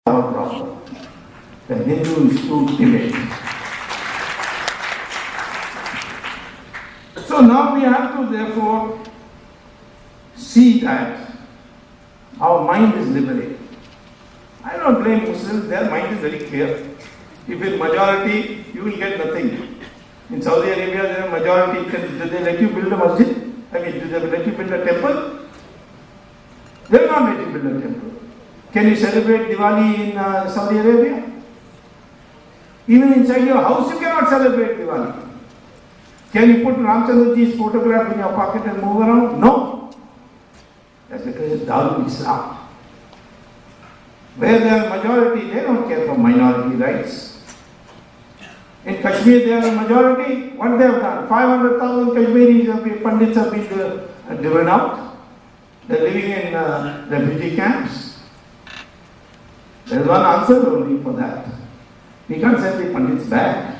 our problem. The Hindu is too timid. So now we have to therefore see that our mind is liberated. I don't blame Muslims, their mind is very clear. If in majority, you will get nothing. In Saudi Arabia, there are majority. Do they let you build a masjid? I mean, do they let you build a temple? They will not let you build a temple. Can you celebrate Diwali in Saudi Arabia? Even inside your house, you cannot celebrate Diwali. Can you put Ramchandraji's photograph in your pocket and move around? No. That's because it's Darul Islam. Where there are majority, they don't care for minority rights. In Kashmir, they are a majority. What they have done? 500,000 Kashmiris Pandits have been driven out. They are living in refugee camps. There is one answer only for that. We can't send the Pandits back.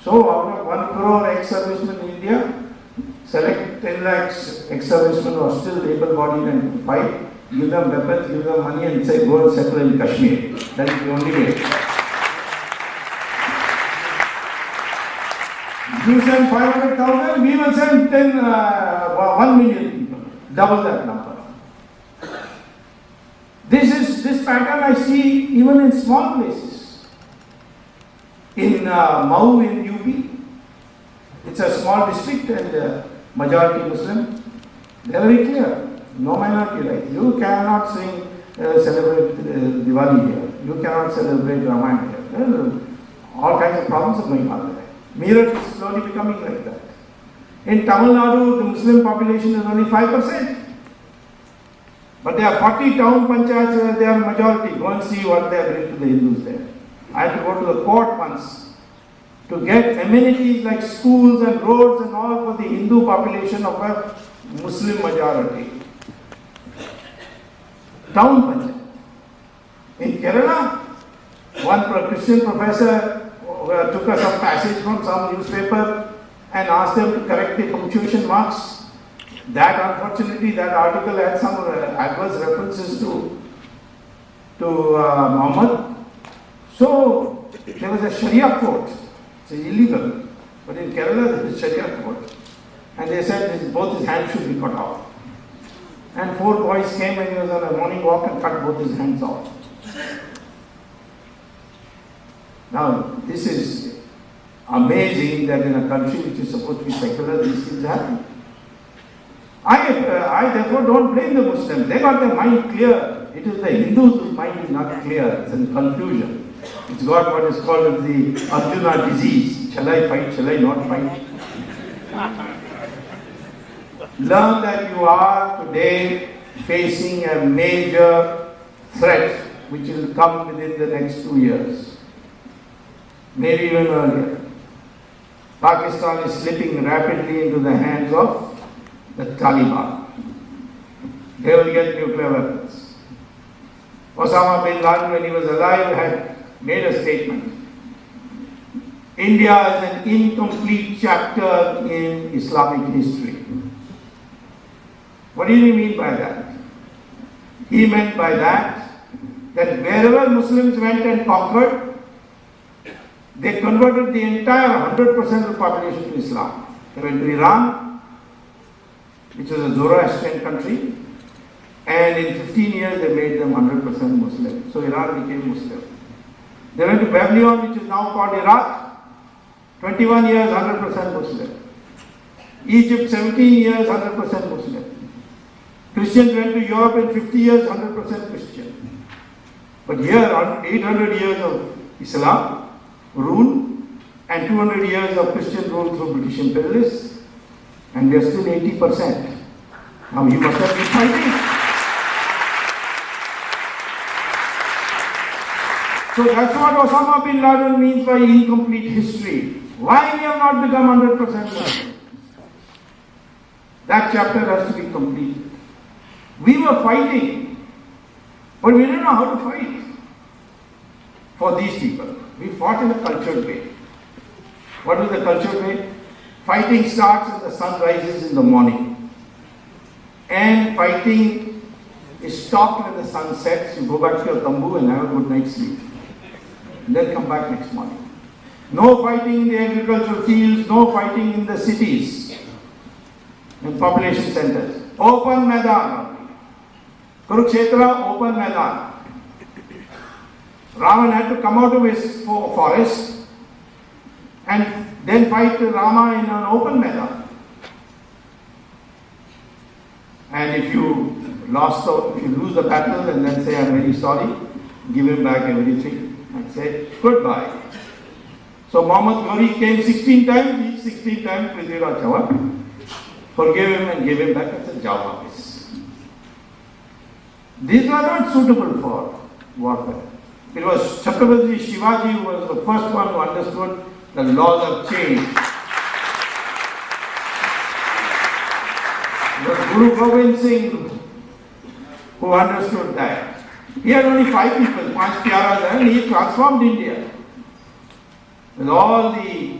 So, out of 1 crore ex-servicemen in India, select 10 lakhs ex-servicemen who are still able-bodied and fight, give them weapons, give them money, and say, go and settle in Kashmir. That is the only way. You send 500,000, we will send 1 million people. Double that number. This pattern I see even in small places. In Maha in UP, it's a small district and majority Muslim. They are very clear. No minority right. You cannot celebrate Diwali here. You cannot celebrate Ramayana here. There are all kinds of problems are going on there. Meerut is slowly becoming like that. In Tamil Nadu, the Muslim population is only 5%. But there are 40 town panchayats where they are majority. Go and see what they are doing to the Hindus there. I had to go to the court once to get amenities like schools and roads and all for the Hindu population of a Muslim majority. Town panchayat. In Kerala, one Christian professor took us a passage from some newspaper and asked them to correct the punctuation marks. That unfortunately, that article had some adverse references to Muhammad. So there was a Sharia court. It's illegal, but in Kerala there is Sharia court, and they said both his hands should be cut off. And 4 boys came and he was on a morning walk and cut both his hands off. Now, this is amazing that in a country which is supposed to be secular, these things happen. I therefore don't blame the Muslims. They got their mind clear. It is the Hindus whose mind is not clear. It's in confusion. It's got what is called the Arjuna disease. Shall I fight? Shall I not fight? Learn that you are today facing a major threat which will come within the next 2 years. Maybe even earlier. Pakistan is slipping rapidly into the hands of the Taliban. They will get nuclear weapons. Osama bin Laden, when he was alive, had made a statement. India is an incomplete chapter in Islamic history. What did he mean by that? He meant by that wherever Muslims went and conquered, they converted the entire 100% of the population to Islam. They went to Iran, which was a Zoroastrian country, and in 15 years they made them 100% Muslim. So Iran became Muslim. They went to Babylon, which is now called Iraq, 21 years 100% Muslim. Egypt, 17 years 100% Muslim. Christians went to Europe in 50 years 100% Christian. But here, 800 years of Islam rule and 200 years of Christian rule through British imperialists, and we are still 80%. Now you must have been fighting. So that's what Osama bin Laden means by incomplete history. Why we have not become 100% Muslim? That chapter has to be completed. We were fighting, but we didn't know how to fight for these people. We fought in a cultured way. What is the cultured way? Fighting starts when the sun rises in the morning. And fighting is stopped when the sun sets. You go back to your tambu and have a good night's sleep. And then come back next morning. No fighting in the agricultural fields, no fighting in the cities, in population centers. Open Maidan. Kurukshetra, open Maidan. Ravan had to come out of his forest and then fight Rama in an open Maidan. And if you lose the battle and then say, I'm very sorry, give him back everything and say, goodbye. So Muhammad Ghori came 16 times, each 16 times Prithviraj Chauhan forgave him and gave him back and said, Jao Wapis. These were not suitable for warfare. It was Chhatrapati Shivaji who was the first one who understood the laws of change. It was Guru Gobind Singh who understood that. He had only 5 people, 5 Pyaras, and he transformed India. With all the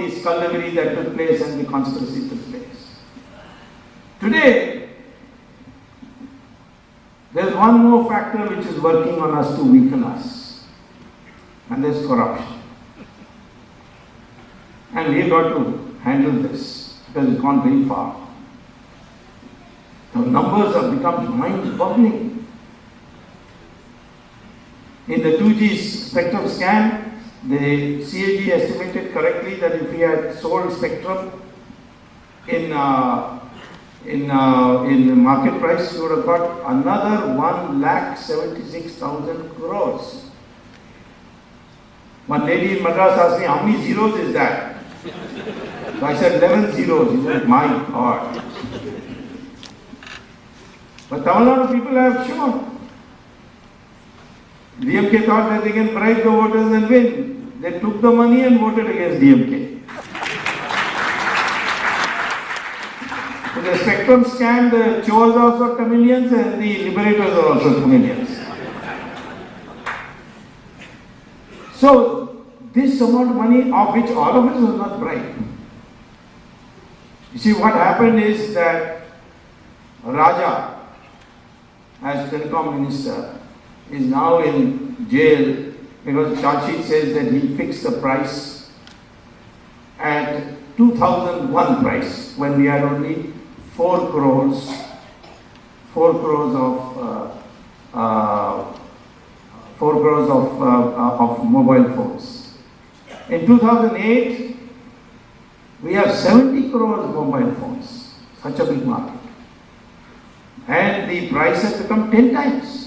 skullduggery that took place and the conspiracy took place. Today, there is one more factor which is working on us to weaken us, and that is corruption. And we have got to handle this because it's gone very far. The numbers have become mind-boggling. In the 2G spectrum scan, the CAG estimated correctly that if we had sold spectrum in the market price, we would have got another 1,76,000 crores. One lady in Madras asked me, how many zeros is that? So I said 11 zeros. He said, my God. But Tamil Nadu people have shown. DMK thought that they can bribe the voters and win. They took the money and voted against DMK. So the spectrum scan, the chores are also chameleons and the liberators are also chameleons. So this amount of money, of which all of it was not bribe. You see, what happened is that Raja, as telecom minister, is now in jail because the charge sheet says that he fixed the price at 2001 price when we had only 4 crores of mobile phones. In 2008, we have 70 crores mobile phones, such a big market. And the price has become 10 times.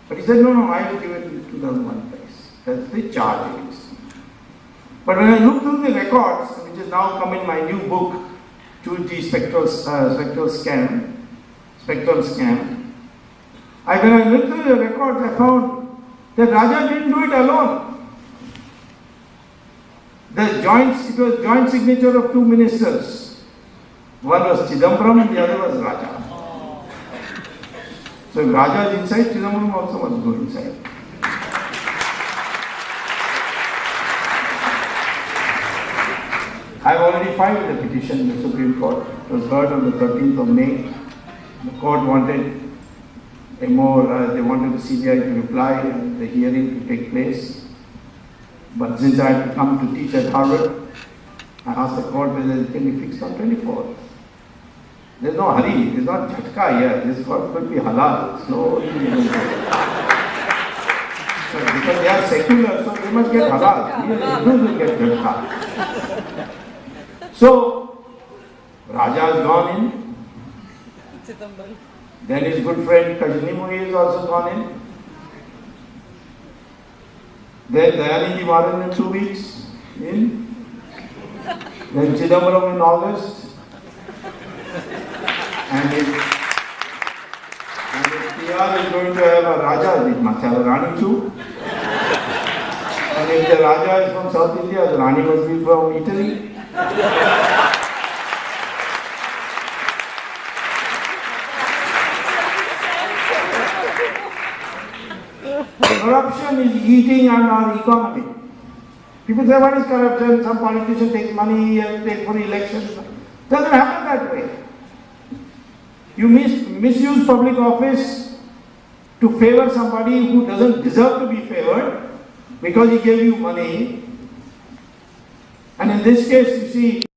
But he said, no, I will give it in 2001 price. That's the charge it is. But when I look through the records, which has now come in my new book, 2G spectrum scan, when I looked through the records, I found that Raja didn't do it alone. It was joint signature of 2 ministers. One was Chidambaram and the other was Raja. So if Raja is inside, Chidambaram also must go inside. I have already filed the petition in the Supreme Court. It was heard on the 13th of May. The court wanted they wanted the CBI to reply and the hearing to take place. But since I had to come to teach at Harvard, I asked the court whether it can be fixed on 24th. There's no hurry, there's not jhatka here. This court will be halal. Slowly. So because they are secular, so they must get halal. Here, Hindus will get jhatka. So, Raja has gone in. Then his good friend Kajini has also gone in. Then Dayanidhi Maran in 2 weeks in. Then Chidambaram in August. And his PR is going to have a Raja, it must have a Rani too. And if the Raja is from South India, the Rani must be from Italy. Corruption is eating on our economy. People say, what is corruption? Some politician takes money and takes for elections. It doesn't happen that way. You misuse public office to favor somebody who doesn't deserve to be favored because he gave you money. And in this case, you see,